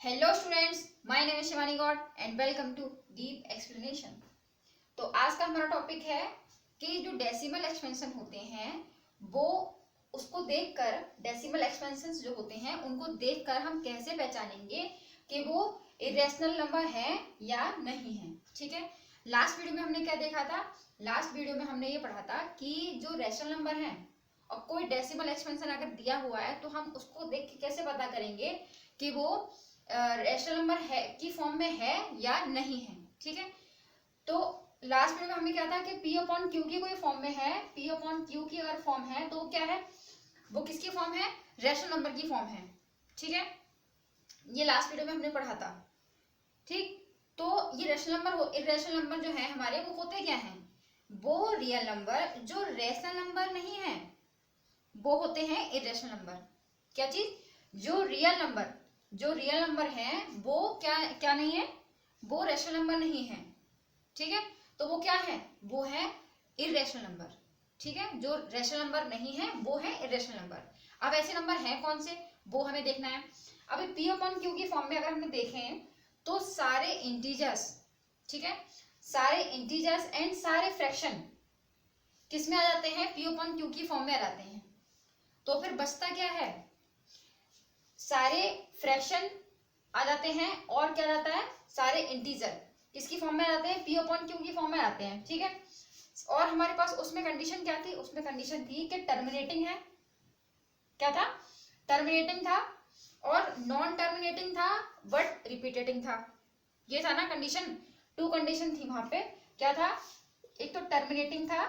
Hello students, my name is Shivani Gaur and welcome to deep explanation. तो आज का हमारा टॉपिक है कि जो डेसिमल एक्सपेंशन होते हैं वो उसको देखकर डेसिमल एक्सपेंशंस जो होते हैं उनको देखकर हम कैसे पहचानेंगे कि वो इरेशनल नंबर है या नहीं है। ठीक है, लास्ट वीडियो में हमने क्या देखा था? लास्ट वीडियो में हमने ये पढ़ा था कि जो रैशनल नंबर है और कोई डेसिमल एक्सपेंशन अगर दिया हुआ है तो हम उसको देख के कैसे पता करेंगे कि वो रैशनल नंबर है की फॉर्म में है या नहीं है। ठीक है, तो लास्ट वीडियो में हमने क्या था कि पी अपॉन क्यू की कोई फॉर्म में है, पी अपॉन क्यू की अगर फॉर्म है तो क्या है, वो किसकी फॉर्म है? रैशनल नंबर की फॉर्म है। ठीक है, ये लास्ट वीडियो में हमने पढ़ा था। ठीक, तो ये रैशनल नंबर इरेशनल नंबर जो है हमारे वो होते क्या हैं? वो रियल नंबर जो रैशनल नंबर नहीं है वो होते हैं इरेशनल नंबर। क्या चीज? जो रियल नंबर है वो क्या क्या नहीं है? वो रैशनल नंबर नहीं है। ठीक है, तो वो क्या है? वो है इरेशनल नंबर। ठीक है, जो रैशनल नंबर नहीं है वो है इरेशनल नंबर। अब ऐसे नंबर हैं कौन से, वो हमें देखना है। अभी पी अपॉन क्यू की फॉर्म में अगर हमें देखें तो सारे इंटीजर्स, ठीक है, सारे इंटीजर्स एंड सारे फ्रैक्शन किस में आ जाते हैं? पी अपॉन क्यू की फॉर्म में आ जाते हैं। तो फिर बचता क्या है? सारे फ्रैक्शन आ जाते हैं और क्या रहता है? सारे इंटीजर किसकी फॉर्म में आ जाते हैं? पी अपॉन क्यू की फॉर्म में आते हैं। ठीक है, और हमारे पास उसमें कंडीशन क्या थी? उसमें कंडीशन थी कि टर्मिनेटिंग है। क्या था? टर्मिनेटिंग था और नॉन टर्मिनेटिंग था बट रिपीटेटिंग था। ये था ना कंडीशन। टू कंडीशन थी वहां पे। क्या था? एक तो टर्मिनेटिंग था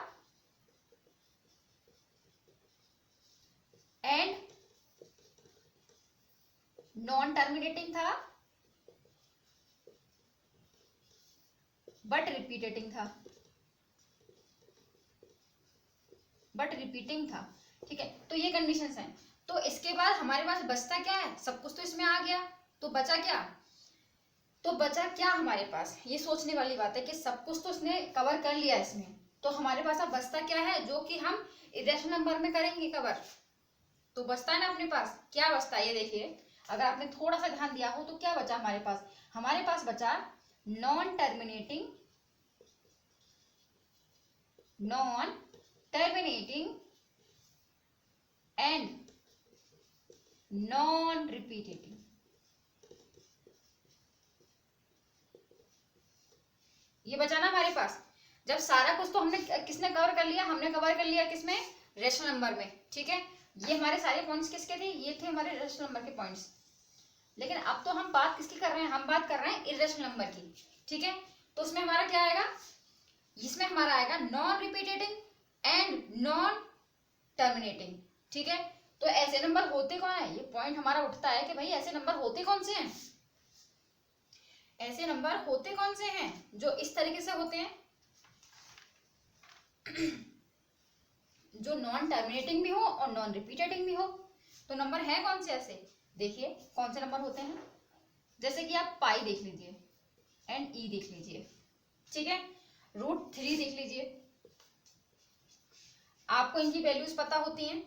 एंड नॉन टर्मिनेटिंग था बट रिपीटेटिंग था, बट रिपीटिंग था। ठीक है, तो ये कंडीशंस हैं। तो इसके बाद हमारे पास बचता क्या है? सब कुछ तो इसमें आ गया, तो बचा क्या? तो बचा क्या हमारे पास? ये सोचने वाली बात है कि सब कुछ तो इसने कवर कर लिया इसमें, तो हमारे पास अब बचता क्या है जो कि हम इरेशनल नंबर में करेंगे कवर? तो बचता है ना अपने पास, क्या बचता है ये देखिए। अगर आपने थोड़ा सा ध्यान दिया हो तो क्या बचा हमारे पास? हमारे पास बचा non terminating, non terminating and non repeating. ये बचा ना हमारे पास। जब सारा कुछ तो हमने किसने कवर कर लिया? हमने कवर कर लिया किसमें? रैशनल नंबर में। ठीक है, ये हमारे सारे पॉइंट्स किसके थे? ये थे हमारे रैशनल नंबर के पॉइंट्स। लेकिन अब तो हम बात किसकी कर रहे हैं? हम बात कर रहे हैं इरेशनल नंबर की। ठीक है, तो उसमें हमारा क्या आएगा? इसमें हमारा आएगा non repeating and non terminating. ठीक है, तो ऐसे नंबर होते कौन है? ये पॉइंट हमारा उठता है कि भाई ऐसे नंबर होते कौन से हैं? ऐसे नंबर होते कौन से हैं जो इस तरीके से होते हैं, जो नॉन टर्मिनेटिंग भी हो और नॉन रिपीटेटिंग भी हो? तो नंबर है कौन से ऐसे? देखिए कौन से नंबर होते हैं। जैसे कि आप पाई देख लीजिए एंड ई देख लीजिए। ठीक है, √3 देख लीजिए। आपको इनकी वैल्यूज पता होती हैं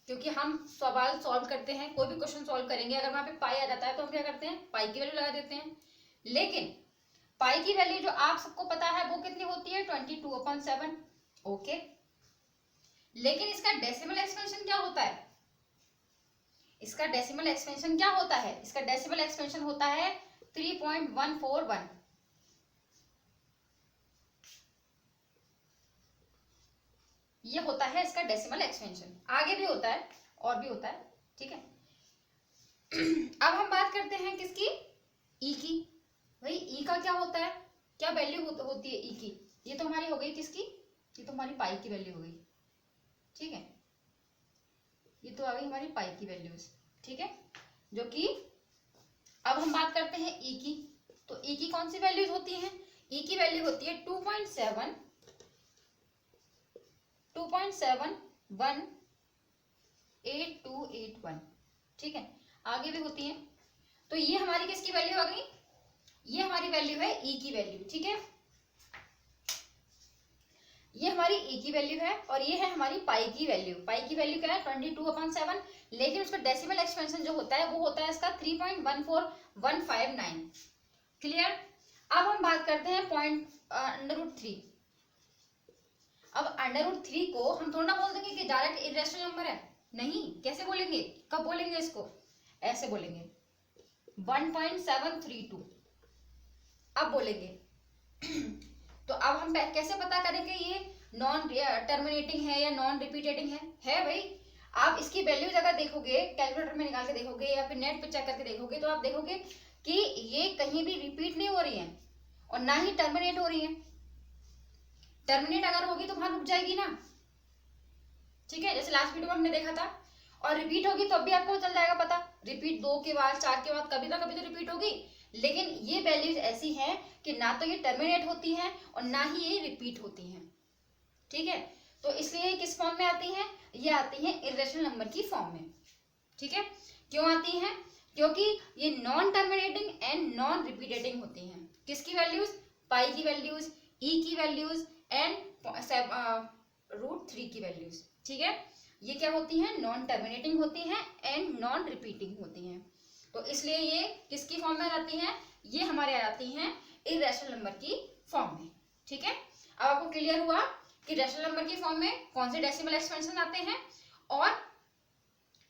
क्योंकि हम सवाल सॉल्व करते हैं, कोई भी क्वेश्चन सॉल्व करेंगे अगर वहां पे पाई आ जाता है तो हम क्या करते हैं? पाई की वैल्यू लगा देते हैं। लेकिन पाई की वैल्यू जो आप सबको पता है वो कितनी होती है? 22/7। ओके, लेकिन इसका डेसिमल एक्सपेंशन क्या होता है? इसका डेसिमल एक्सपेंशन क्या होता है? इसका डेसिमल एक्सपेंशन होता है 3.141। ये होता है इसका डेसिमल एक्सपेंशन। आगे भी होता है और भी होता है। ठीक है, अब हम बात करते हैं किसकी? ई की। भाई ई का क्या होता है? क्या वैल्यू होती है ई की? ये तो हमारी हो गई किसकी? ये तो हमारी पाई की वैल्यू हो गई। ठीक है, ये तो आ गई हमारी पाई की वैल्यूज। ठीक है, जो कि अब हम बात करते हैं ई की। तो ई की कौन सी वैल्यूज होती हैं? ई की वैल्यू होती है 2.7 ठीक है, आगे भी होती है। तो ये हमारी किसकी वैल्यू आ गई? ये हमारी वैल्यू है ई की वैल्यू। ठीक है, ये हमारी ई की वैल्यू है और ये है हमारी पाई की वैल्यू। पाई की वैल्यू क्या है 22/7, लेकिन उसका डेसिमल एक्सपेंशन जो होता है वो होता है इसका 3.14159। क्लियर। अब हम बात करते हैं पॉइंट √3। अब √3 को हम थोड़ा ना बोल देंगे कि डायरेक्ट इरेशनल नंबर है, नहीं। कैसे बोलेंगे, कब बोलेंगे इसको, ऐसे बोलेंगे 1.732, अब बोलेंगे। तो अब हम कैसे पता करें कि ये नॉन टर्मिनेटिंग है या नॉन रिपीटेटिंग है भाई। आप इसकी वैल्यूज अगर देखोगे, कैलकुलेटर में निकाल के देखोगे या फिर नेट पे चेक करके देखोगे, तो आप देखोगे कि ये कहीं भी रिपीट नहीं हो रही है और ना ही टर्मिनेट हो रही है। टर्मिनेट अगर होगी तो वहां रुक जाएगी ना, ठीक है, जैसे लास्ट वीडियो में हमने देखा था। और रिपीट होगी तो अब भी आपको चल जाएगा पता, रिपीट 2 के बाद 4 के बाद कभी ना कभी तो रिपीट होगी। लेकिन ये वैल्यूज ऐसी हैं कि ना तो ये टर्मिनेट होती हैं और ना ही ये रिपीट होती हैं, ठीक है। तो इसलिए किस फॉर्म में आती हैं, ये आती हैं इरेशनल नंबर की फॉर्म में, ठीक है। क्यों आती हैं, क्योंकि ये non terminating and non repeating होती हैं। किसकी वैल्यूज, पाई की वैल्यूज, ई की वैल्यूज एंड √3 की वैल्यूज, ठीक है। ये क्या होती हैं, नॉन टर्मिनेटिंग होती हैं एंड नॉन रिपीटिंग होती हैं। तो इसलिए ये किसकी फॉर्म में आती हैं, ये हमारे आती हैं इरेशनल नंबर की फॉर्म में, ठीक है। अब आपको क्लियर हुआ कि रैशनल नंबर की फॉर्म में कौन से डेसिमल एक्सपेंशन आते हैं और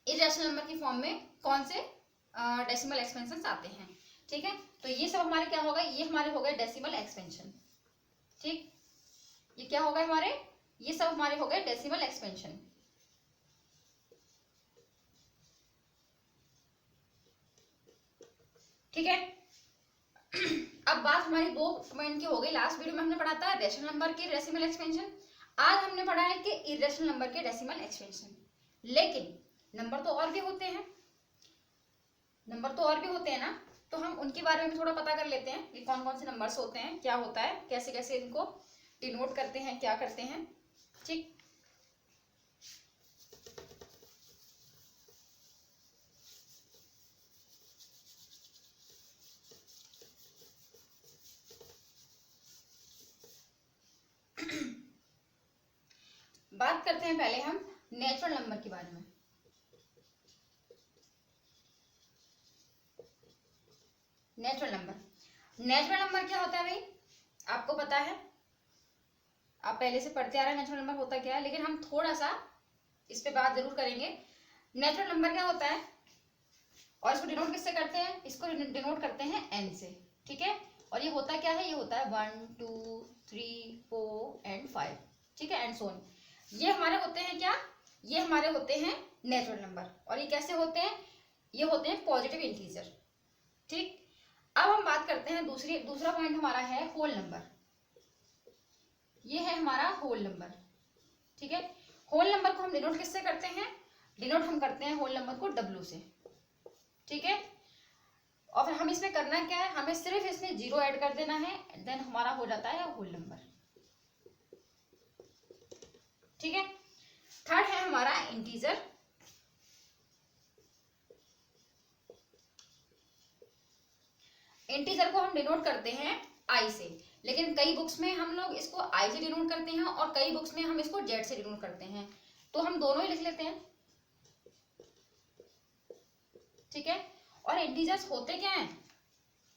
इरेशनल नंबर की फॉर्म में कौन से डेसिमल एक्सपेंशन आते हैं, ठीक है। तो ये सब हमारे क्या होगा, ये हमारे हो गए डेसिमल एक्सपेंशन, ठीक। ये क्या हो गए हमारे, ये सब हमारे हो गए डेसिमल एक्सपेंशन, ठीक है। अब बात हमारी 2 पॉइंट की हो गई। लास्ट वीडियो में हमने पढ़ा था रैशनल नंबर के डेसिमल एक्सपेंशन, आज हमने पढ़ा है कि इरेशनल नंबर के डेसिमल एक्सपेंशन। लेकिन नंबर तो और भी होते हैं, नंबर तो और भी होते हैं ना, तो हम उनके बारे में थोड़ा पता कर लेते हैं कि कौन कौन से नंबर्स होते हैं, क्या होता है, कैसे कैसे इनको डिनोट करते हैं, क्या करते हैं, ठीक। बात करते हैं पहले हम नेचुरल नंबर के बारे में। नेचुरल नंबर क्या होता है भाई, आपको पता है, आप पहले से पढ़ते आ रहे हैं नेचुरल नंबर होता क्या है, लेकिन हम थोड़ा सा इस पे बात जरूर करेंगे। नेचुरल नंबर क्या होता है और इसको डिनोट किससे करते हैं, इसको डिनोट करते हैं n से, ठीक है। और ये होता क्या है, ये होता है 1 2 3 4 एंड 5, ठीक है, एंड सो ऑन। ये हमारे होते हैं क्या, ये हमारे होते हैं नेचुरल नंबर। और ये कैसे होते हैं, ये होते हैं पॉजिटिव इंटीजर, ठीक। अब हम बात करते हैं दूसरा पॉइंट हमारा है होल नंबर। ये है हमारा होल नंबर, ठीक है। होल नंबर को हम डिनोट किससे करते हैं, डिनोट हम करते हैं होल नंबर को W से, ठीक है। और फिर हम इसमें करना क्या है, हमें सिर्फ इसमें 0 ऐड कर देना है, देन हमारा हो जाता है होल नंबर, ठीक है। थर्ड है हमारा इंटीजर। इंटीजर को हम डिनोट करते हैं I से, लेकिन कई बुक्स में हम लोग इसको I से डिनोट करते हैं और कई बुक्स में हम इसको Z से डिनोट करते हैं, तो हम दोनों ही लिख लेते हैं, ठीक है। और इंटीजर्स होते क्या हैं,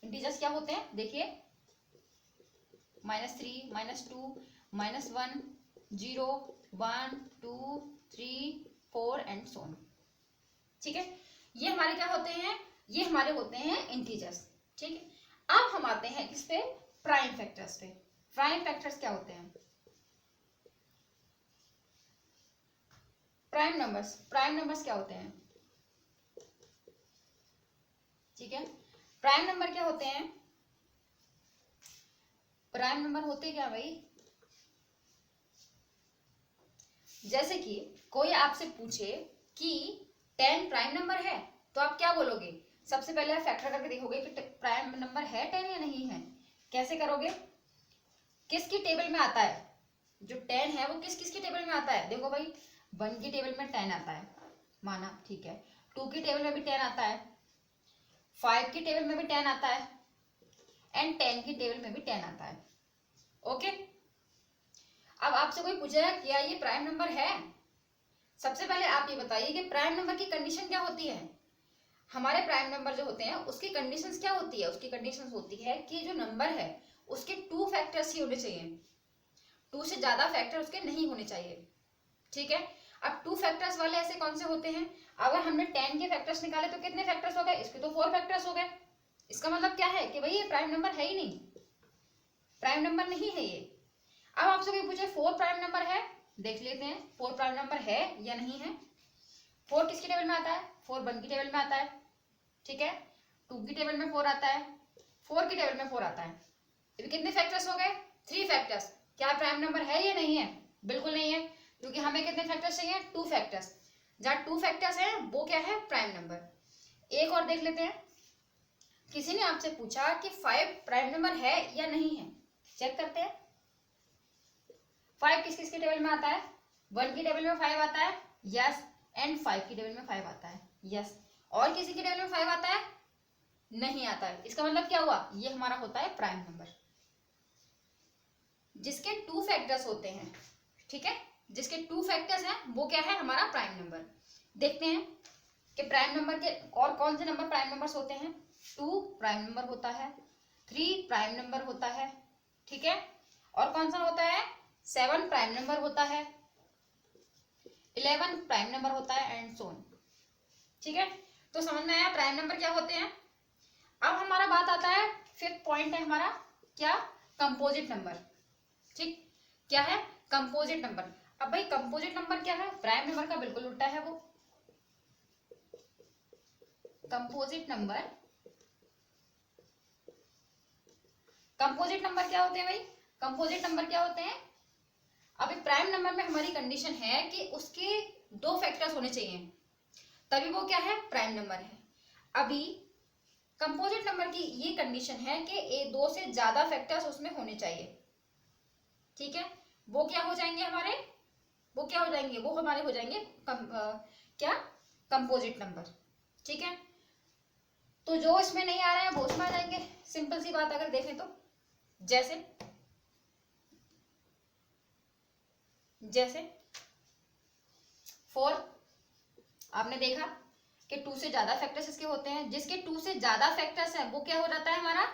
इंटीजर्स क्या होते हैं देखिए, -3 -2 -1 0 1 2 3 4 एंड सो ऑन, ठीक है। ये हमारे क्या होते हैं, ये हमारे होते हैं इंटीजर्स, ठीक है। अब हम आते हैं किस पे, प्राइम फैक्टर्स पे। प्राइम फैक्टर्स क्या होते हैं, प्राइम नंबर्स क्या होते हैं, ठीक है। प्राइम नंबर क्या होते हैं, प्राइम नंबर होते क्या भाई, जैसे कि कोई आपसे पूछे कि 10 प्राइम नंबर है, तो आप क्या बोलोगे, सबसे पहले आप फैक्टर करके देखोगे कि प्राइम नंबर है 10 या नहीं है। कैसे करोगे, किसकी टेबल में आता है, जो 10 है वो किस किस की टेबल में आता है, देखो भाई 1 की टेबल में 10 आता है, माना, ठीक है। 2 की टेबल में भी 10 आता है, 5 की टेबल में भी 10 आता है एंड 10 की टेबल में भी 10 आता है, ओके। अब आपसे कोई पूछेगा क्या ये प्राइम नंबर है, सबसे पहले आप ये बताइए कि प्राइम नंबर की कंडीशन क्या होती है। हमारे प्राइम नंबर जो होते हैं उसकी कंडीशंस क्या होती है, उसकी कंडीशंस होती है कि जो नंबर है उसके 2 फैक्टर्स ही होने चाहिए, 2 से ज्यादा फैक्टर उसके नहीं होने चाहिए। ठीक है, अब 2 फैक्टर्स वाले ऐसे कौन से होते हैं, अगर हमने 10 के फैक्टर्स निकाले तो कितने फैक्टर्स हो गए, इसके तो 4 फैक्टर्स हो गए। इसका मतलब क्या है कि भाई ये प्राइम नंबर है ही नहीं, प्राइम नंबर नहीं है ये। अब आपसे कोई पूछे 4 प्राइम नंबर है, देख लेते हैं 4 प्राइम नंबर है या नहीं है। 4 किसकी टेबल में आता है, 4 1 की टेबल में आता है। ठीक है, 2 की टेबल में 4 आता है, 4 की टेबल में 4 आता है। तो कितने फैक्टर्स हो गए, 3 फैक्टर्स। क्या प्राइम नंबर है या नहीं है, बिल्कुल नहीं है, क्योंकि हमें कितने फैक्टर्स चाहिए, 2 फैक्टर्स। जहां 2 फैक्टर्स हैं वो क्या है, प्राइम नंबर। एक और देख लेते हैं, किसी ने आपसे पूछा कि 5 प्राइम नंबर है या नहीं है, चेक करते हैं। 5 किस किस की टेबल में आता है, 1 की टेबल में 5 आता है, यस, एंड 5 की टेबल में 5 आता है, यस। और किसी की टेबल में 5 आता है, नहीं आता है। इसका मतलब क्या हुआ, ये हमारा होता है प्राइम नंबर जिसके 2 फैक्टर्स होते हैं। ठीक है, जिसके 2 फैक्टर्स हैं वो क्या है, हमारा प्राइम नंबर। देखते हैं कि प्राइम नंबर के और कौन से नंबर प्राइम नंबर्स होते हैं। 2 प्राइम नंबर होता है, 3 प्राइम नंबर होता है। ठीक है, और कौन सा होता है, 7 प्राइम नंबर होता है, 11 प्राइम नंबर होता है, एंड सो ऑन। ठीक है, तो समझ में आया प्राइम नंबर क्या होते हैं। अब हमारा बात आता है, 5th पॉइंट है हमारा क्या, कंपोजिट नंबर। ठीक, क्या है, कंपोजिट नंबर। अब भाई कंपोजिट नंबर क्या है, प्राइम नंबर का बिल्कुल उल्टा है वो। कंपोजिट नंबर, कंपोजिट नंबर क्या होते हैं भाई, कंपोजिट नंबर क्या होते हैं। अभी प्राइम नंबर में हमारी कंडीशन है कि उसके 2 फैक्टर्स होने चाहिए, तभी वो क्या है, प्राइम नंबर है। अभी कंपोजिट नंबर की ये कंडीशन है कि 2 से ज्यादा फैक्टर्स उसमें होने चाहिए। ठीक है, वो क्या हो जाएंगे हमारे, वो क्या हो जाएंगे, वो हमारे हो जाएंगे क्या, कंपोजिट नंबर। ठीक है, तो जो इसमें नहीं आ रहा है वो उसमें आ जाएंगे। सिंपल सी बात अगर देखें तो, जैसे जैसे 4, आपने देखा कि 2 से ज्यादा फैक्टर्स इसके होते हैं, जिसके 2 से ज्यादा फैक्टर्स हैं वो क्या हो जाता है हमारा,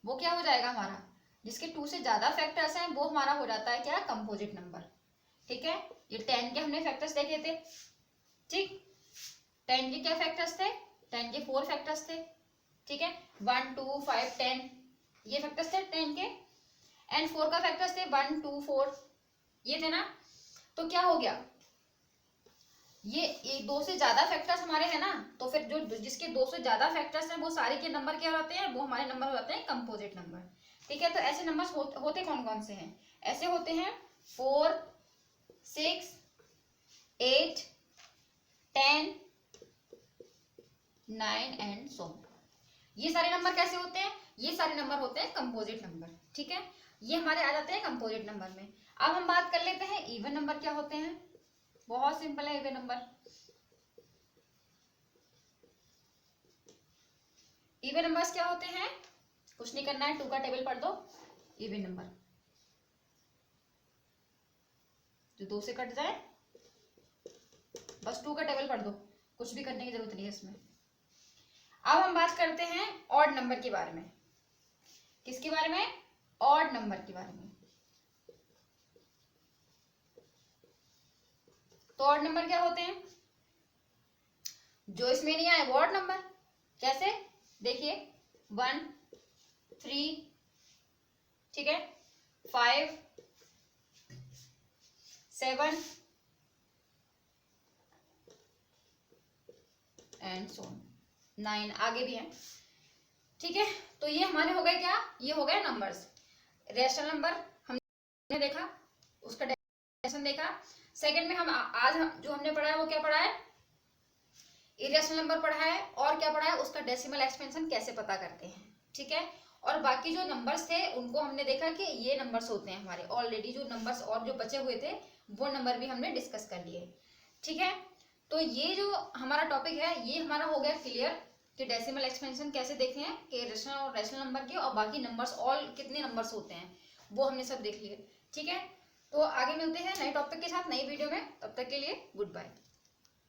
वो क्या हो जाएगा हमारा, जिसके 2 से ज्यादा फैक्टर्स हैं वो हमारा हो जाता है क्या, कंपोजिट नंबर। ठीक है, ये 10 के हमने फैक्टर्स देखे थे। ठीक, 10 के क्या फैक्टर्स थे, 10 के 4 फैक्टर्स थे। ठीक है, 1 2 5 10 ये फैक्टर्स थे 10 के, एंड 4 का फैक्टर्स थे 1 2 4 ये थे ना। तो क्या हो गया, ये 2 से ज्यादा फैक्टर्स हमारे हैं ना, तो फिर जो जिसके 2 से ज्यादा फैक्टर्स हैं वो सारे के नंबर क्या होते हैं, वो हमारे नंबर हो जाते हैं कंपोजिट नंबर। ठीक है, तो ऐसे नंबर्स होते कौन कौन से हैं, ऐसे होते हैं 4 6 8 10 9 एंड सो। ये सारे नंबर कैसे होते हैं, ये सारे नंबर होते हैं कंपोजिट नंबर। ठीक है, ये हमारे आ जाते हैं कंपोजिट नंबर में। अब हम बात कर लेते हैं इवन नंबर क्या होते हैं। बहुत सिंपल है इवन नंबर। इवन नंबर्स क्या होते हैं, कुछ नहीं करना है, 2 का टेबल पढ़ दो। इवन नंबर जो 2 से कट जाए, बस 2 का टेबल पढ़ दो, कुछ भी करने की जरूरत नहीं है इसमें। अब हम बात करते हैं ऑड नंबर के बारे में। किसके बारे में, ऑड नंबर के बारे में। तो ऑड नंबर क्या होते हैं, जो इसमें नहीं आए वो ऑड नंबर। कैसे, देखिए 1 3, ठीक है, 5 7 एंड सो 9, आगे भी है। ठीक है, तो ये हमारे हो गए क्या, ये हो गए नंबर्स। रेशनल नंबर हमने देखा, उसका डेफिनेशन देखा। सेकंड में जो हमने पढ़ा है वो क्या पढ़ा है, इरेशनल नंबर पढ़ा है, और क्या पढ़ा है, उसका डेसिमल एक्सपेंशन कैसे पता करते हैं। ठीक है, और बाकी जो नंबर्स थे उनको हमने देखा कि ये नंबर्स होते हैं हमारे, ऑलरेडी जो नंबर्स और जो बचे हुए थे वो नंबर भी हमने डिस्कस कर लिए। ठीक है, तो ये जो हमारा टॉपिक है ये हमारा हो गया क्लियर कि डेसिमल एक्सपेंशन कैसे देखे हैं कि रेशनल और रेशनल नंबर के, और बाकी नंबर्स ऑल कितने नंबर्स होते हैं वो हमने सब देख लिए। ठीक है, तो आगे मिलते हैं नए टॉपिक के साथ नई वीडियो में, तब तक के लिए गुड बाय।